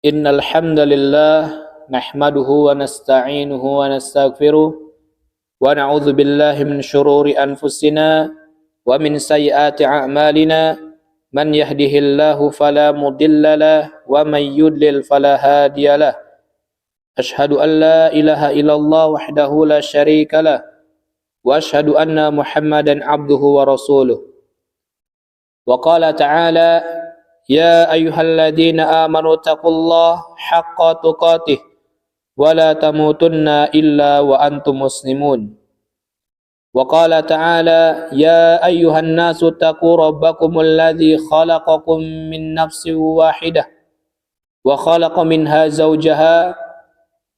Innal hamdalillah nahmaduhu wa nasta'inuhu wa nastaghfiruh wa na'udzu billahi min shururi anfusina wa min sayyiati a'malina man yahdihillahu fala mudilla lahu wa man yudlil fala hadiyalah. Ashhadu an la ilaha illallah wahdahu la syarika lah wa ashhadu anna Muhammadan abduhu wa rasuluh. Wa qala ta'ala ya ayyuhalladzina amanu taqullaha haqqa tuqatih wa la tamutunna illa wa antum muslimun. Wa qala ta'ala ya ayyuhan nasu taqu rabbakumul ladzi khalaqakum min nafsin wahidah wa khalaqa minha zawjaha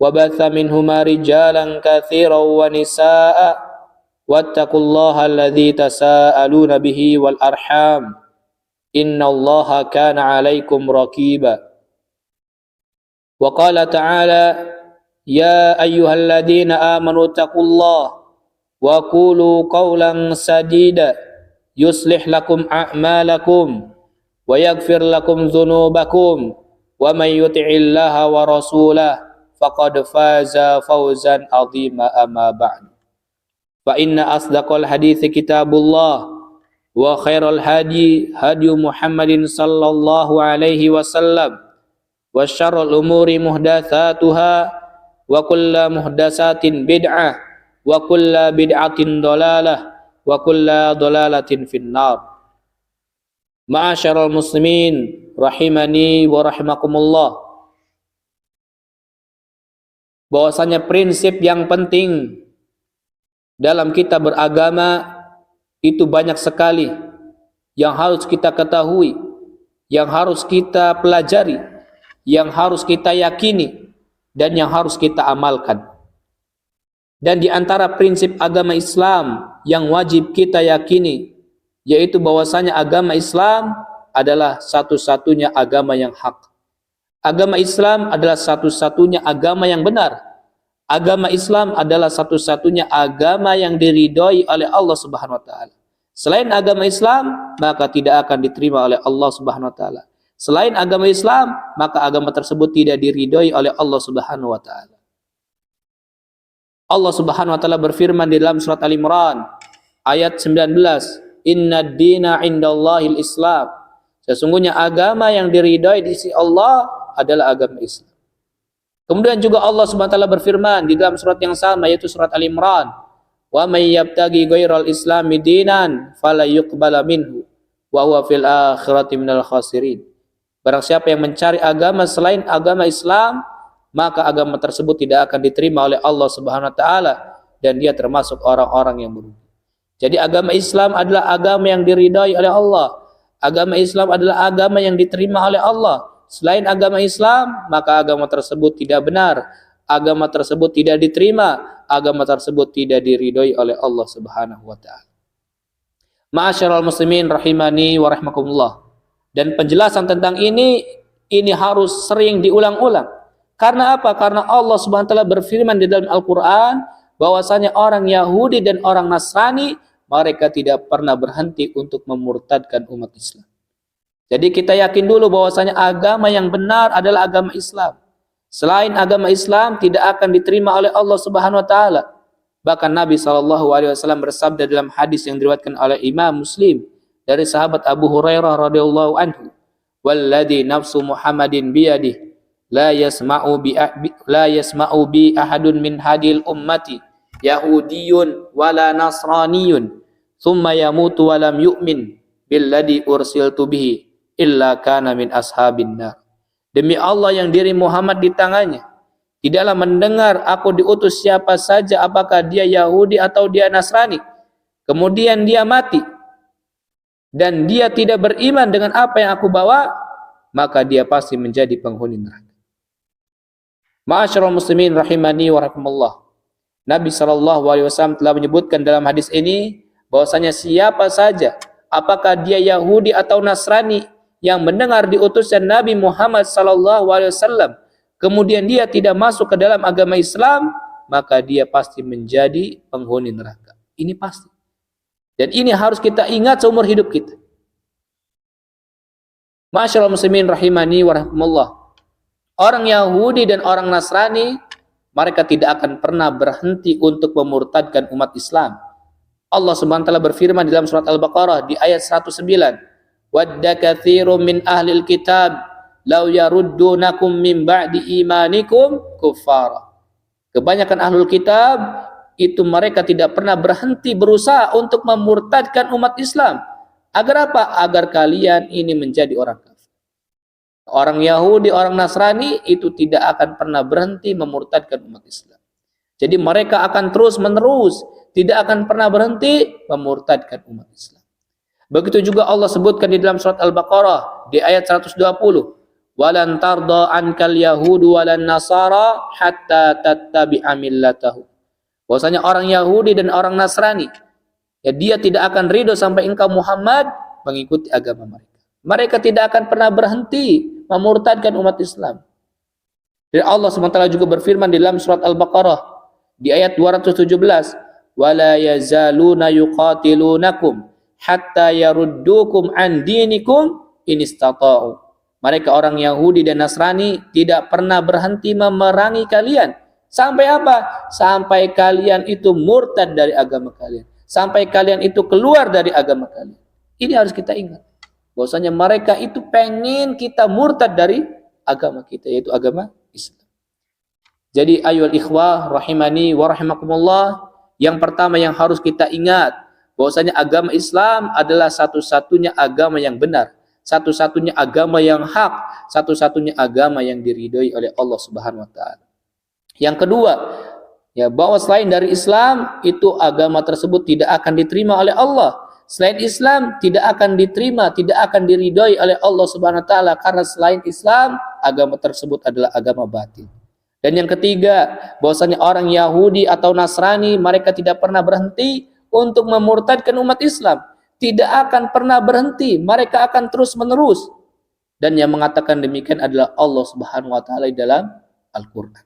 wa batha minhuma rijalan katsiran wa nisaa'a wattaqullaha alladzi tasaaluna bihi wal arham innallaha kana 'alaikum raqiba. Wa qala ta'ala ya ayyuhalladzina amanu taqullaha wa qulu qawlan sadida yuslih lakum a'malakum wa yaghfir lakum dzunubakum wa may yuti'illaha wa rasulahu faqad faza fawzan 'azima amma ba'du. Fa inna asdaqal hadithi kitabullah wa khairal hadi Muhammadin sallallahu alaihi wasallam wa syarrul umuri muhdatsatuha wa kullu muhdatsatin bid'ah wa kullu bid'atin dhalalah wa kullu dhalalatin finnar. Ma'asyiral muslimin rahimani wa rahimakumullah. Bahwasanya prinsip yang penting dalam kita beragama itu banyak sekali yang harus kita ketahui, yang harus kita pelajari, yang harus kita yakini, dan yang harus kita amalkan. Dan di antara prinsip agama Islam yang wajib kita yakini, yaitu bahwasanya agama Islam adalah satu-satunya agama yang hak. Agama Islam adalah satu-satunya agama yang benar. Agama Islam adalah satu-satunya agama yang diridhoi oleh Allah Subhanahu wa taala. Selain agama Islam, maka tidak akan diterima oleh Allah Subhanahu wa taala. Selain agama Islam, maka agama tersebut tidak diridhoi oleh Allah Subhanahu wa taala. Allah Subhanahu wa taala berfirman di dalam surat Al-Imran ayat 19, "Innad dina 'indallahil Islam." Sesungguhnya agama yang diridhoi di sisi Allah adalah agama Islam. Kemudian juga Allah Subhanahu wa taala berfirman di dalam surat yang sama, yaitu surat Al-Imran, "Wa may yabtaghi ghairal islami dinan fala yuqbala minhu wa huwa fil akhirati minal khasirin." Barang siapa yang mencari agama selain agama Islam, maka agama tersebut tidak akan diterima oleh Allah Subhanahu wa taala dan dia termasuk orang-orang yang merugi. Jadi agama Islam adalah agama yang diridhai oleh Allah. Agama Islam adalah agama yang diterima oleh Allah. Selain agama Islam, maka agama tersebut tidak benar, agama tersebut tidak diterima, agama tersebut tidak diridhoi oleh Allah Subhanahu wa taala. Ma'asyiral muslimin rahimani wa rahimakumullah. Dan penjelasan tentang ini harus sering diulang-ulang. Karena apa? Karena Allah Subhanahu wa taala berfirman di dalam Al-Qur'an bahwasanya orang Yahudi dan orang Nasrani mereka tidak pernah berhenti untuk memurtadkan umat Islam. Jadi kita yakin dulu bahwasanya agama yang benar adalah agama Islam. Selain agama Islam tidak akan diterima oleh Allah Subhanahu wa taala. Bahkan Nabi SAW bersabda dalam hadis yang diriwayatkan oleh Imam Muslim dari sahabat Abu Hurairah radhiyallahu anhu, "Walladzi nafsu Muhammadin biyadihi la yasma'u bi ahadun min hadil ummati yahudiyyun wala nasraniyun thumma yamutu wa lam yu'min billadzi ursiltu bihi illa kana min ashabin nar." Demi Allah yang diri Muhammad di tangannya, tidaklah mendengar aku diutus siapa saja, apakah dia Yahudi atau dia Nasrani, kemudian dia mati dan dia tidak beriman dengan apa yang aku bawa, maka dia pasti menjadi penghuni neraka. Ma'asyiral muslimin rahimani wa rahimakumullah. Nabi SAW telah menyebutkan dalam hadis ini bahwasanya siapa saja, apakah dia Yahudi atau Nasrani, yang mendengar diutusnya Nabi Muhammad SAW, kemudian dia tidak masuk ke dalam agama Islam, maka dia pasti menjadi penghuni neraka. Ini pasti. Dan ini harus kita ingat seumur hidup kita. Ma'asyiral muslimin rahimani wa rahimakumullah. Orang Yahudi dan orang Nasrani, mereka tidak akan pernah berhenti untuk memurtadkan umat Islam. Allah Subhanahu wa taala berfirman di dalam surat Al-Baqarah di ayat 109, "Wadda katsirum min ahlil kitab law yaruddunakum min ba'di imanikum kuffara." Kebanyakan ahlul kitab itu mereka tidak pernah berhenti berusaha untuk memurtadkan umat Islam. Agar apa? Agar kalian ini menjadi orang kafir. Orang Yahudi, orang Nasrani itu tidak akan pernah berhenti memurtadkan umat Islam. Jadi mereka akan terus menerus, tidak akan pernah berhenti memurtadkan umat Islam. Begitu juga Allah sebutkan di dalam surat Al-Baqarah di ayat 120. Walan tarda ankal yahudu walan nasara hatta tattabi'a millatahu. Bahwasanya orang Yahudi dan orang Nasrani, ya dia tidak akan ridho sampai engkau Muhammad mengikuti agama mereka. Mereka tidak akan pernah berhenti memurtadkan umat Islam. Dan Allah SWT juga berfirman di dalam surat Al-Baqarah di ayat 217, "Wala yazaluna yuqatilunakum hatta yaruddukum an dinikum in istata'u." Mereka orang Yahudi dan Nasrani tidak pernah berhenti memerangi kalian. Sampai apa? Sampai kalian itu murtad dari agama kalian. Sampai kalian itu keluar dari agama kalian. Ini harus kita ingat. Bahwasanya mereka itu pengen kita murtad dari agama kita, yaitu agama Islam. Jadi ayyuhal ikhwah rahimani wa rahimakumullah, yang pertama yang harus kita ingat bahwasanya agama Islam adalah satu-satunya agama yang benar, satu-satunya agama yang hak, satu-satunya agama yang diridhoi oleh Allah Subhanahu wa taala. Yang kedua, ya bahwa selain dari Islam itu agama tersebut tidak akan diterima oleh Allah. Selain Islam tidak akan diterima, tidak akan diridhoi oleh Allah Subhanahu wa taala, karena selain Islam agama tersebut adalah agama batil. Dan yang ketiga, bahwasanya orang Yahudi atau Nasrani mereka tidak pernah berhenti untuk memurtadkan umat Islam. Tidak akan pernah berhenti, mereka akan terus menerus. Dan yang mengatakan demikian adalah Allah Subhanahu wa taala di dalam Al-Qur'an.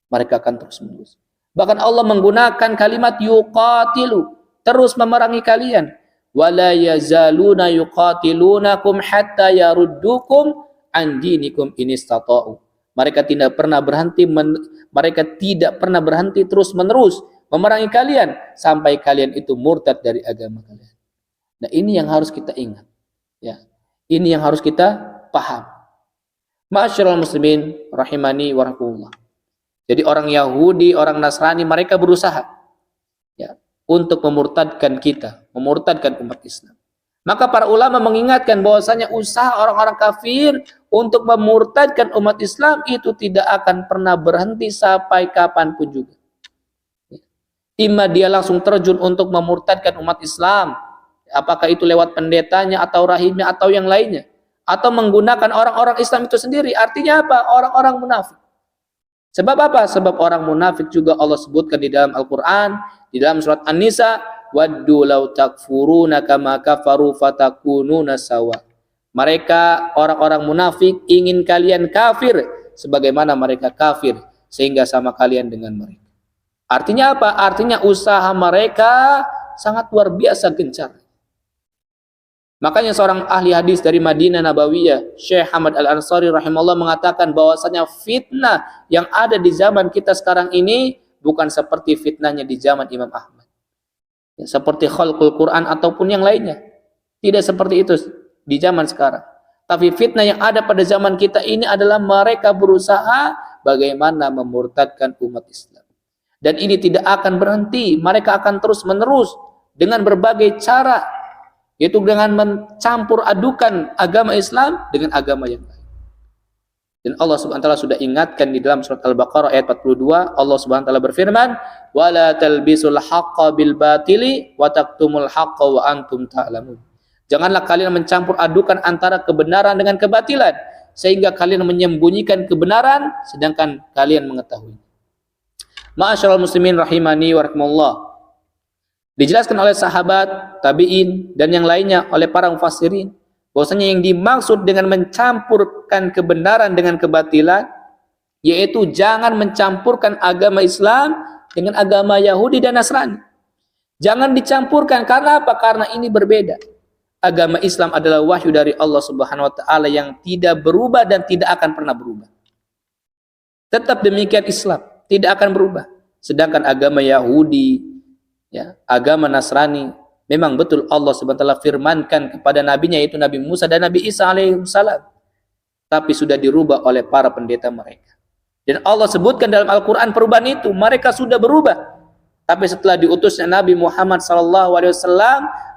Mereka akan terus menerus. Bahkan Allah menggunakan kalimat yuqatilu, terus memerangi kalian. Wala yazaluna yuqatilunakum hatta yaruddukum an dinikum in istata'u. Mereka tidak pernah berhenti terus menerus memerangi kalian sampai kalian itu murtad dari agama kalian. Nah, ini yang harus kita ingat, ya. Ini yang harus kita paham. Ma'asyiral muslimin rahimani wa rahimakumullah. Jadi orang Yahudi, orang Nasrani mereka berusaha, ya, untuk memurtadkan kita, memurtadkan umat Islam. Maka para ulama mengingatkan bahwasanya usaha orang-orang kafir untuk memurtadkan umat Islam itu tidak akan pernah berhenti sampai kapanpun juga. Imma dia langsung terjun untuk memurtadkan umat Islam, apakah itu lewat pendetanya atau rahimnya atau yang lainnya, atau menggunakan orang-orang Islam itu sendiri. Artinya apa? Orang-orang munafik. Sebab apa? Sebab orang munafik juga Allah sebutkan di dalam Al-Quran, di dalam surat An-Nisa, "Waddu law takfuruna kama kafaru fatakununa sawa." Mereka orang-orang munafik ingin kalian kafir sebagaimana mereka kafir, sehingga sama kalian dengan mereka. Artinya apa? Artinya usaha mereka sangat luar biasa gencar. Makanya seorang ahli hadis dari Madinah Nabawiyah, Syekh Ahmad Al-Ansari rahimahullah mengatakan bahwasanya fitnah yang ada di zaman kita sekarang ini bukan seperti fitnahnya di zaman Imam Ahmad. Ya, seperti khalqul Quran ataupun yang lainnya. Tidak seperti itu di zaman sekarang. Tapi fitnah yang ada pada zaman kita ini adalah mereka berusaha bagaimana memurtadkan umat Islam. Dan ini tidak akan berhenti. Mereka akan terus menerus dengan berbagai cara, yaitu dengan mencampur adukan agama Islam dengan agama yang lain. Dan Allah Subhanahu wa taala sudah ingatkan di dalam surat Al-Baqarah ayat 42, Allah Subhanahu wa taala berfirman, "Wala talbisul haqqo bil batili wa taktumul haqqo wa antum ta'lamun." Janganlah kalian mencampur adukan antara kebenaran dengan kebatilan sehingga kalian menyembunyikan kebenaran sedangkan kalian mengetahui. Ma'asyiral muslimin rahimani wa rahimakumullah. Dijelaskan oleh sahabat, tabi'in, dan yang lainnya oleh para mufassirin bahwasanya yang dimaksud dengan mencampurkan kebenaran dengan kebatilan yaitu jangan mencampurkan agama Islam dengan agama Yahudi dan Nasrani. Jangan dicampurkan. Karena apa? Karena ini berbeda. Agama Islam adalah wahyu dari Allah Subhanahu wa taala yang tidak berubah dan tidak akan pernah berubah. Tetap demikian Islam, tidak akan berubah. Sedangkan agama Yahudi, ya, agama Nasrani, memang betul Allah SWT firmankan kepada nabinya yaitu Nabi Musa dan Nabi Isa alaihissalam, tapi sudah dirubah oleh para pendeta mereka. Dan Allah sebutkan dalam Al-Quran perubahan itu, mereka sudah berubah. Tapi setelah diutusnya Nabi Muhammad SAW,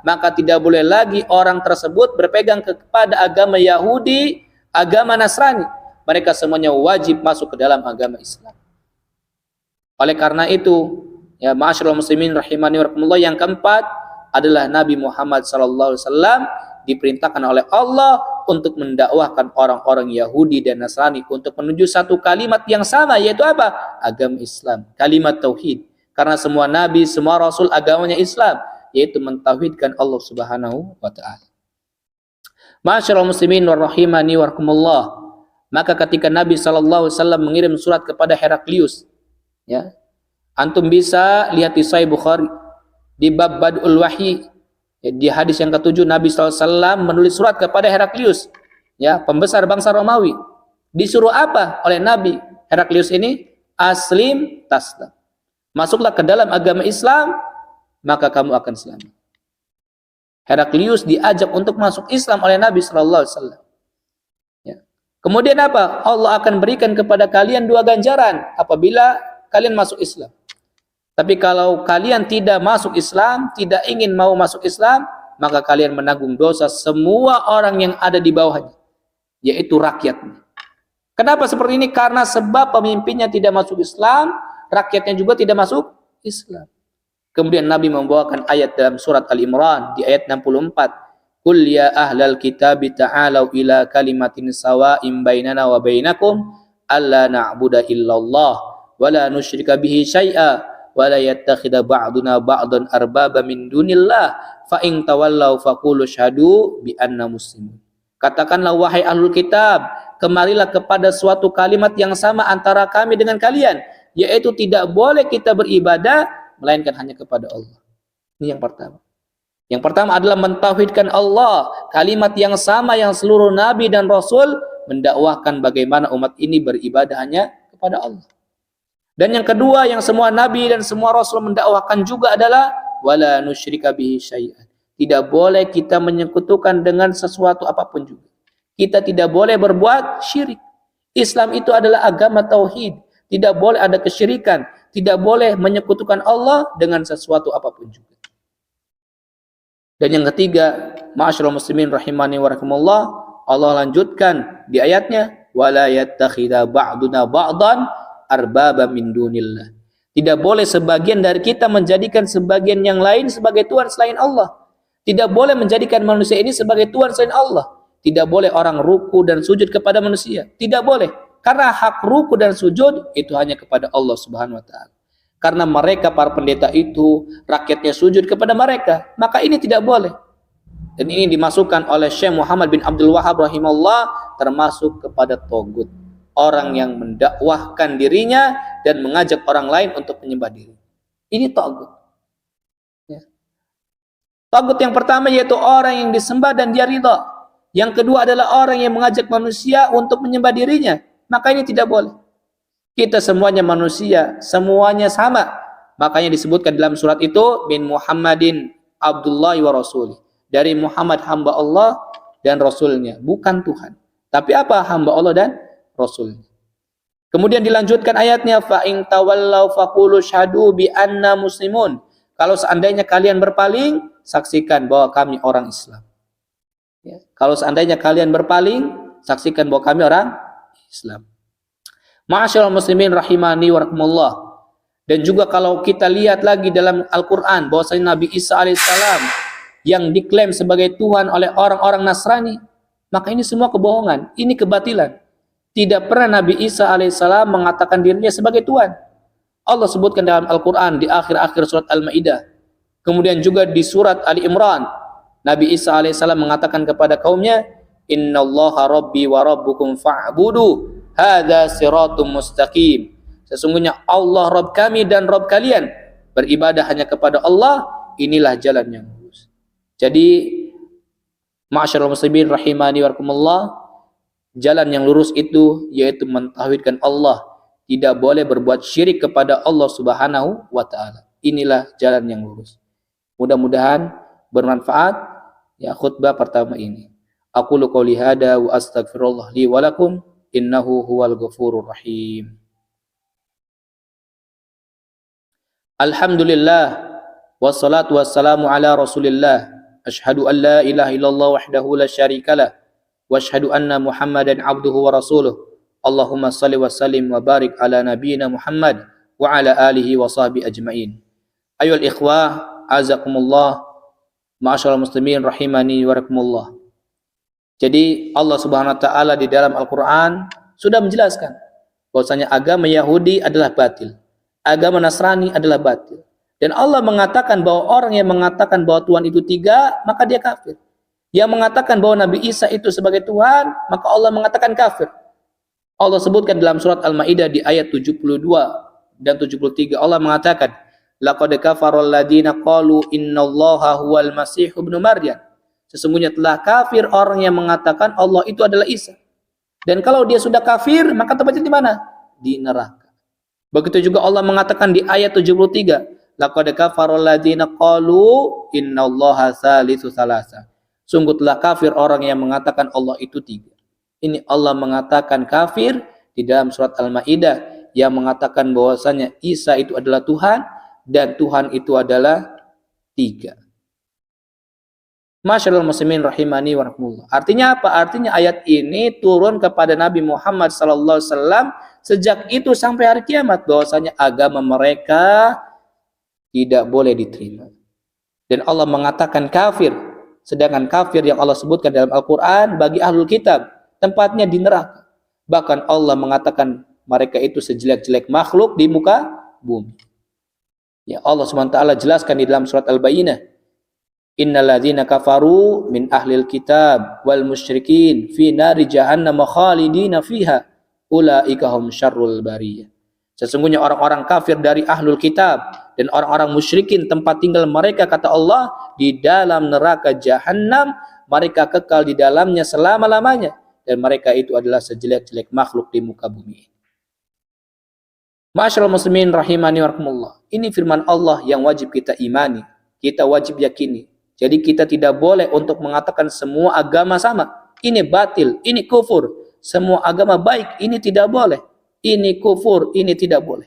maka tidak boleh lagi orang tersebut berpegang kepada agama Yahudi, agama Nasrani. Mereka semuanya wajib masuk ke dalam agama Islam. Oleh karena itu, ya ma'asyiral muslimin rahimani wa rahimakumullah, yang keempat adalah Nabi Muhammad SAW diperintahkan oleh Allah untuk mendakwahkan orang-orang Yahudi dan Nasrani untuk menuju satu kalimat yang sama, yaitu apa? Agama Islam, kalimat tauhid. Karena semua nabi, semua rasul agamanya Islam, yaitu mentauhidkan Allah Subhanahu wa taala. Ma'asyiral muslimin rahimani wa rahimakumullah, maka ketika Nabi SAW mengirim surat kepada Heraklius, ya, antum bisa lihat di Sahih Bukhari di bab Bad'ul Wahyi, ya, di hadis yang ke-7 Nabi SAW menulis surat kepada Heraklius, ya, pembesar bangsa Romawi. Disuruh apa oleh Nabi Heraklius ini? Aslim taslam. Masuklah ke dalam agama Islam, maka kamu akan selamat. Heraklius diajak untuk masuk Islam oleh Nabi SAW. Ya. Kemudian apa? Allah akan berikan kepada kalian 2 ganjaran apabila kalian masuk Islam. Tapi kalau kalian tidak masuk Islam, tidak ingin mau masuk Islam, maka kalian menanggung dosa semua orang yang ada di bawahnya, yaitu rakyatnya. Kenapa seperti ini? Karena sebab pemimpinnya tidak masuk Islam, rakyatnya juga tidak masuk Islam. Kemudian Nabi membawakan ayat dalam surat Al-Imran di ayat 64. Qul ya ahlal kitabi ta'alau ila kalimatin sawa'im bainana wa bainakum alla na'budu illallah wa la nusyrika bihi syai'a wa la yattakhidha ba'duna ba'dan arbaba min dunillah fa in tawallaw faqulu syahadu bi anna muslimun. Katakanlah wahai ahlul kitab, kemarilah kepada suatu kalimat yang sama antara kami dengan kalian, yaitu tidak boleh kita beribadah melainkan hanya kepada Allah. Ini yang pertama. Yang pertama adalah mentauhidkan Allah, kalimat yang sama yang seluruh nabi dan rasul mendakwahkan bagaimana umat ini beribadah hanya kepada Allah. Dan yang kedua yang semua nabi dan semua rasul mendakwahkan juga adalah wala nusyrika bihi syai'an. Tidak boleh kita menyekutukan dengan sesuatu apapun juga. Kita tidak boleh berbuat syirik. Islam itu adalah agama tauhid. Tidak boleh ada kesyirikan. Tidak boleh menyekutukan Allah dengan sesuatu apapun juga. Dan yang ketiga, ma'asyiral muslimin rahimani wa rahimakumullah, Allah lanjutkan di ayatnya, wala yattakhidha ba'duna ba'dan arbaba min dunillah. Tidak boleh sebagian dari kita menjadikan sebagian yang lain sebagai tuhan selain Allah. Tidak boleh menjadikan manusia ini sebagai tuhan selain Allah. Tidak boleh orang ruku dan sujud kepada manusia. Tidak boleh. Karena hak ruku dan sujud itu hanya kepada Allah Subhanahu wa taala. Karena mereka para pendeta itu rakyatnya sujud kepada mereka, maka ini tidak boleh. Dan ini dimasukkan oleh Syekh Muhammad bin Abdul Wahhab rahimahullah termasuk kepada togut, orang yang mendakwahkan dirinya dan mengajak orang lain untuk menyembah diri. Ini togut. Ya. Togut yang pertama yaitu orang yang disembah dan dia ridha. Yang kedua adalah orang yang mengajak manusia untuk menyembah dirinya. Maka ini tidak boleh. Kita semuanya manusia, semuanya sama. Makanya disebutkan dalam surat itu, min Muhammadin Abdullah wa Rasuli. Dari Muhammad hamba Allah dan Rasulnya, bukan Tuhan. Tapi apa? Hamba Allah dan Rasulnya. Kemudian dilanjutkan ayatnya, fa in tawallaw faqulu syahadu bi anna muslimun. Kalau seandainya kalian berpaling, saksikan bahwa kami orang Islam. Ya. Kalau seandainya kalian berpaling, saksikan bahwa kami orang Islam. Ma'asyiral muslimin rahimani wa rahimakumullah. Dan juga kalau kita lihat lagi dalam Al-Quran bahwasanya Nabi Isa alaihissalam yang diklaim sebagai Tuhan oleh orang-orang Nasrani, maka ini semua kebohongan, ini kebatilan. Tidak pernah Nabi Isa alaihissalam mengatakan dirinya sebagai Tuhan. Allah sebutkan dalam Al-Quran di akhir-akhir surat Al-Maidah. Kemudian juga di surat Ali Imran, Nabi Isa alaihissalam mengatakan kepada kaumnya, innallaha rabbi wa rabbukum fa'budu hadza siratum mustaqim. Sesungguhnya Allah Rabb kami dan Rabb kalian, beribadah hanya kepada Allah, inilah jalan yang lurus. Jadi ma'asyiral muslimin rahimani wa rahimakumullah, jalan yang lurus itu yaitu mentauhidkan Allah, tidak boleh berbuat syirik kepada Allah Subhanahu wa taala. Inilah jalan yang lurus. Mudah-mudahan bermanfaat ya khutbah pertama ini. Aqulu qouli hada wa astaghfirullah li wa lakum innahu huwal ghafurur rahim. Alhamdulillah wassalatu wassalamu ala Rasulillah. Asyhadu an la ilaha illallah wahdahu la syarikalah wa asyhadu anna Muhammadan abduhu wa rasuluh. Allahumma salli wa sallim wa barik ala nabiyyina Muhammad wa ala alihi wa sahbihi ajmain. Ayyuhal ikhwah, azakumullah, ma'asyiral muslimin rahimani wa rahimakumullah. Jadi Allah Subhanahu wa taala di dalam Al-Qur'an sudah menjelaskan bahwasanya agama Yahudi adalah batil, agama Nasrani adalah batil. Dan Allah mengatakan bahwa orang yang mengatakan bahwa Tuhan itu tiga, maka dia kafir. Yang mengatakan bahwa Nabi Isa itu sebagai Tuhan, maka Allah mengatakan kafir. Allah sebutkan dalam surat Al-Maidah di ayat 72 dan 73, Allah mengatakan, laqad kafarul ladina qalu innallaha huwal masih ibnu Maryam. Sesungguhnya telah kafir orang yang mengatakan Allah itu adalah Isa. Dan kalau dia sudah kafir, maka tempatnya di mana? Di neraka. Begitu juga Allah mengatakan di ayat 73, laqad kafarul ladina qalu innallaha salisu salasa. Sungguh telah kafir orang yang mengatakan Allah itu tiga. Ini Allah mengatakan kafir di dalam surat Al-Maidah yang mengatakan bahwasanya Isa itu adalah Tuhan dan Tuhan itu adalah tiga. Masyaallah muslimin rahimani wa rahimakumullah. Artinya apa? Artinya ayat ini turun kepada Nabi Muhammad sallallahu alaihi wasallam sejak itu sampai hari kiamat bahwasanya agama mereka tidak boleh diterima. Dan Allah mengatakan kafir, sedangkan kafir yang Allah sebutkan dalam Al-Qur'an bagi ahlul kitab tempatnya di neraka. Bahkan Allah mengatakan mereka itu sejelek-jelek makhluk di muka bumi. Ya Allah SWT jelaskan di dalam surat Al-Bayyinah, innal ladzina kafaru min ahlil kitab wal musyrikin fi nari jahannam khalidina fiha ulaika hum syarrul bariyah. Sesungguhnya orang-orang kafir dari ahlul kitab dan orang-orang musyrikin tempat tinggal mereka, kata Allah, di dalam neraka Jahannam, mereka kekal di dalamnya selama-lamanya, dan mereka itu adalah sejelek-jelek makhluk di muka bumi. Ma'asyiral muslimin rahimani wa rahimakumullah. Ini firman Allah yang wajib kita imani, kita wajib yakini. Jadi kita tidak boleh untuk mengatakan semua agama sama. Ini batil, ini kufur. Semua agama baik, ini tidak boleh. Ini kufur, ini tidak boleh.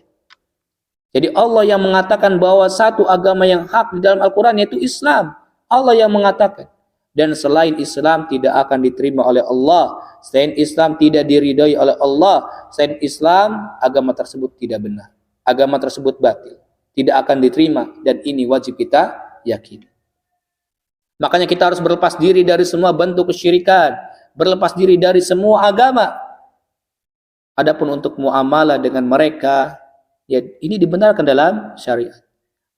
Jadi Allah yang mengatakan bahwa satu agama yang hak di dalam Al-Quran yaitu Islam. Allah yang mengatakan. Dan selain Islam tidak akan diterima oleh Allah. Selain Islam tidak diridhai oleh Allah. Selain Islam, agama tersebut tidak benar. Agama tersebut batil. Tidak akan diterima. Dan ini wajib kita yakini. Makanya kita harus berlepas diri dari semua bentuk kesyirikan. Berlepas diri dari semua agama. Adapun untuk muamalah dengan mereka, ya ini dibenarkan dalam syariat.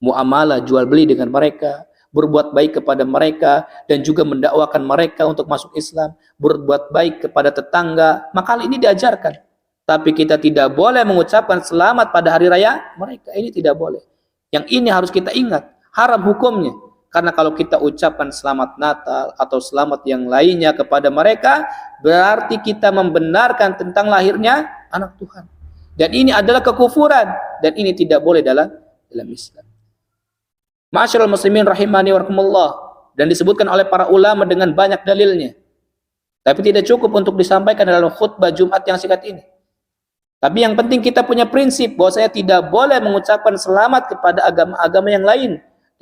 Muamalah jual beli dengan mereka, berbuat baik kepada mereka, dan juga mendakwakan mereka untuk masuk Islam, berbuat baik kepada tetangga, maka hal ini diajarkan. Tapi kita tidak boleh mengucapkan selamat pada hari raya mereka, ini tidak boleh. Yang ini harus kita ingat, haram hukumnya. Karena kalau kita ucapkan selamat Natal atau selamat yang lainnya kepada mereka, berarti kita membenarkan tentang lahirnya anak Tuhan. Dan ini adalah kekufuran, dan ini tidak boleh dalam Islam. Ma'asyiral muslimin rahimani wa rahimakumullah, dan disebutkan oleh para ulama dengan banyak dalilnya. Tapi tidak cukup untuk disampaikan dalam khutbah Jumat yang singkat ini. Tapi yang penting kita punya prinsip bahwa saya tidak boleh mengucapkan selamat kepada agama-agama yang lain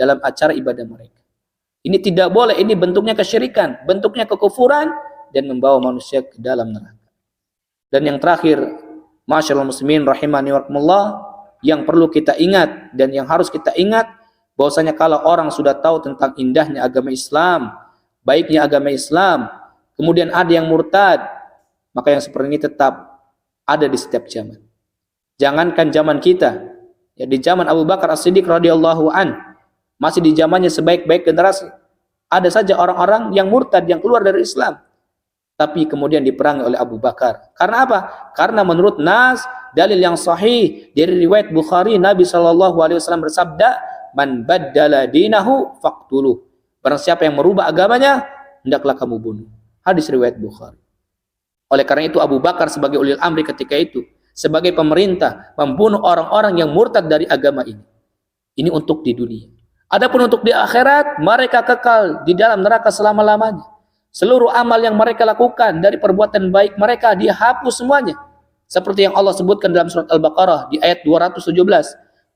dalam acara ibadah mereka. Ini tidak boleh, ini bentuknya kesyirikan, bentuknya kekufuran, dan membawa manusia ke dalam neraka. Dan yang terakhir, ma'asyiral muslimin rahimani wa rahimakumullah, yang perlu kita ingat dan yang harus kita ingat, bahwasanya kalau orang sudah tahu tentang indahnya agama Islam, baiknya agama Islam, kemudian ada yang murtad, maka yang seperti ini tetap ada di setiap zaman. Jangankan zaman kita, ya di zaman Abu Bakar As-Siddiq radhiyallahu an, masih di zamannya sebaik-baik generasi, ada saja orang-orang yang murtad, yang keluar dari Islam, tapi kemudian diperangi oleh Abu Bakar. Karena apa? Karena menurut nas, dalil yang sahih dari riwayat Bukhari, Nabi SAW bersabda, man baddala dinahu faqtuluh. Barang siapa yang merubah agamanya, hendaklah kamu bunuh. Hadis riwayat Bukhari. Oleh karena itu Abu Bakar sebagai ulil amri ketika itu, sebagai pemerintah membunuh orang-orang yang murtad dari agama ini. Ini untuk di dunia. Adapun untuk di akhirat, mereka kekal di dalam neraka selama-lamanya. Seluruh amal yang mereka lakukan dari perbuatan baik mereka dihapus semuanya. Seperti yang Allah sebutkan dalam surat Al-Baqarah di ayat 217.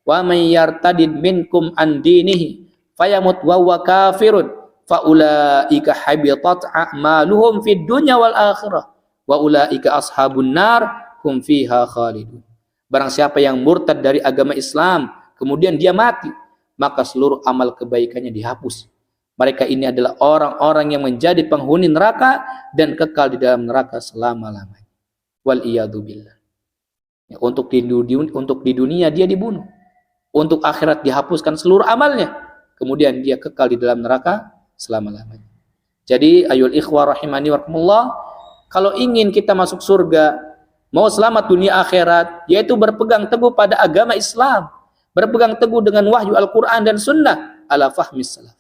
Wa may yartadid minkum an dinihi fayamut wa huwa kafirun faulaika habitat a'maluhum fid dunya wal akhirah wa ulaika ashabun nar hum fiha khalidun. Barang siapa yang murtad dari agama Islam kemudian dia mati, maka seluruh amal kebaikannya dihapus. Mereka ini adalah orang-orang yang menjadi penghuni neraka dan kekal di dalam neraka selama-lamanya. Wal iyadu billah. Ya, untuk di dunia dia dibunuh. Untuk akhirat dihapuskan seluruh amalnya. Kemudian dia kekal di dalam neraka selama-lamanya. Jadi ayul ikhwah rahimani warahmatullah, kalau ingin kita masuk surga, mau selamat dunia akhirat, yaitu berpegang teguh pada agama Islam, berpegang teguh dengan wahyu Al-Quran dan Sunnah ala fahmis salaf.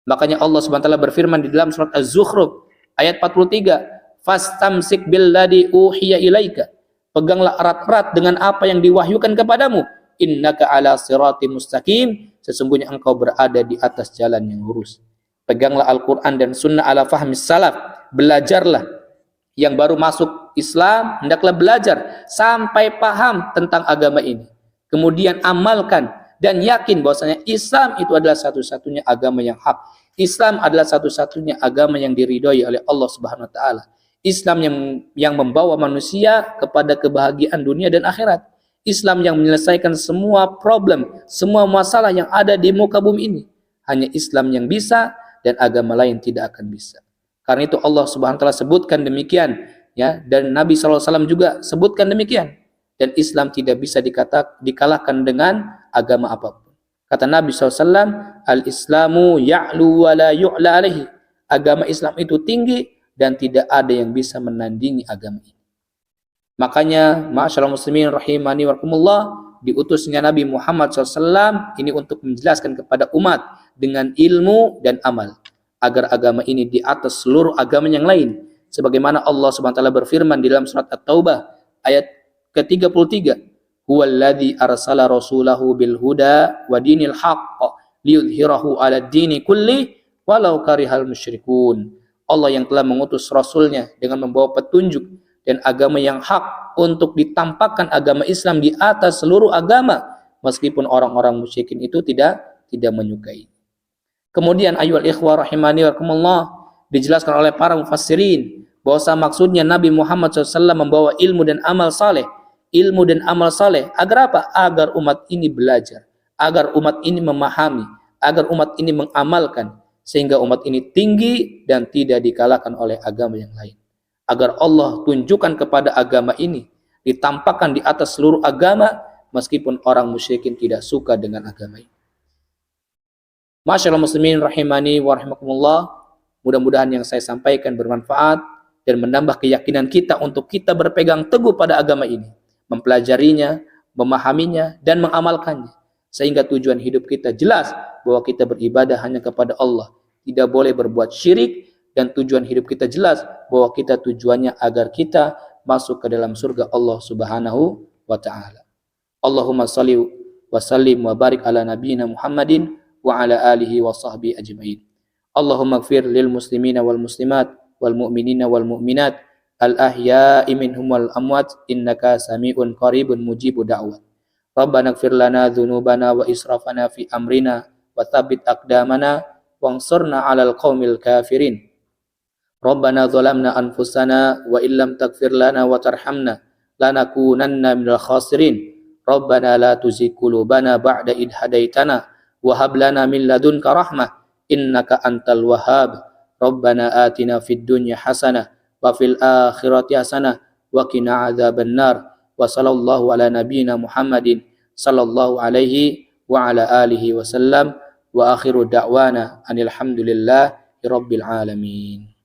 Makanya Allah SWT berfirman di dalam surat Az-Zukhruf ayat 43, fastamsik billadhi uhiya ilaika, peganglah erat-erat dengan apa yang diwahyukan kepadamu, innaka ala siratim mustaqim, sesungguhnya engkau berada di atas jalan yang lurus. Peganglah Al-Quran dan Sunnah ala fahmis salaf, belajarlah. Yang baru masuk Islam hendaklah belajar sampai paham tentang agama ini, kemudian amalkan dan yakin bahwasanya Islam itu adalah satu-satunya agama yang hak. Islam adalah satu-satunya agama yang diridhoi oleh Allah Subhanahu wa taala. Islam yang membawa manusia kepada kebahagiaan dunia dan akhirat. Islam yang menyelesaikan semua problem, semua masalah yang ada di muka bumi ini. Hanya Islam yang bisa dan agama lain tidak akan bisa. Karena itu Allah Subhanahu wa taala sebutkan demikian, ya, dan Nabi sallallahu alaihi wasallam juga sebutkan demikian. Dan Islam tidak bisa dikalahkan dengan agama apapun. Kata Nabi SAW, al-Islamu ya'lu wa la yu'la alaihi. Agama Islam itu tinggi dan tidak ada yang bisa menandingi agama ini. Makanya, ma'asyiral muslimin rahimani warahmatullah, diutusnya Nabi Muhammad SAW ini untuk menjelaskan kepada umat dengan ilmu dan amal, agar agama ini di atas seluruh agama yang lain. Sebagaimana Allah SWT berfirman di dalam surat At-Taubah ayat ke-33, huwallazi arsala rasulahu bil huda wa dinil haqq liyudhhirahu 'ala ad-dini kulli walau karihal musyrikun. Allah yang telah mengutus rasulnya dengan membawa petunjuk dan agama yang hak untuk ditampakkan agama Islam di atas seluruh agama meskipun orang-orang musyrikin itu tidak menyukai. Kemudian ayyuhal ikhwah rahimani warahmatullah, dijelaskan oleh para mufassirin bahwa maksudnya Nabi Muhammad SAW membawa ilmu dan amal saleh. Ilmu dan amal saleh agar apa? Agar umat ini belajar, agar umat ini memahami, agar umat ini mengamalkan, sehingga umat ini tinggi dan tidak dikalahkan oleh agama yang lain. Agar Allah tunjukkan kepada agama ini, ditampakkan di atas seluruh agama, meskipun orang musyrikin tidak suka dengan agama ini. Masyaallah muslimin rahimani wa rahimakumullah, mudah-mudahan yang saya sampaikan bermanfaat dan menambah keyakinan kita untuk kita berpegang teguh pada agama ini, mempelajarinya, memahaminya, dan mengamalkannya. Sehingga tujuan hidup kita jelas bahwa kita beribadah hanya kepada Allah. Tidak boleh berbuat syirik, dan tujuan hidup kita jelas bahwa kita tujuannya agar kita masuk ke dalam surga Allah Subhanahu wa ta'ala. Allahumma salli wa sallim wa barik ala nabiyyina Muhammadin wa ala alihi wa sahbihi ajma'in. Allahumma gfir lil muslimina wal muslimat wal mu'minina wal mu'minat al-ahya'i minhum wal amwat innaka sami'un qaribun mujibu da'wat. Rabbana ighfir lana dzunubana wa israfana fi amrina wa tsabbit aqdamana wansurna 'alal qaumil kafirin. Rabbana zalamna anfusana wa illam taghfir lana wa tarhamna lanakunanna minal khasirin. Rabbana la tuzigh qulubana ba'da idh hadaitana wa hab lana min ladunka rahmah innaka antal wahhab. Rabbana atina fid dunya hasanah wa fil akhirati hasanah wa qina adzabannar. Wa sallallahu ala nabiyyina Muhammadin sallallahu alaihi wa ala alihi wasallam wa akhiru da'wana anil hamdulillahi rabbil alamin.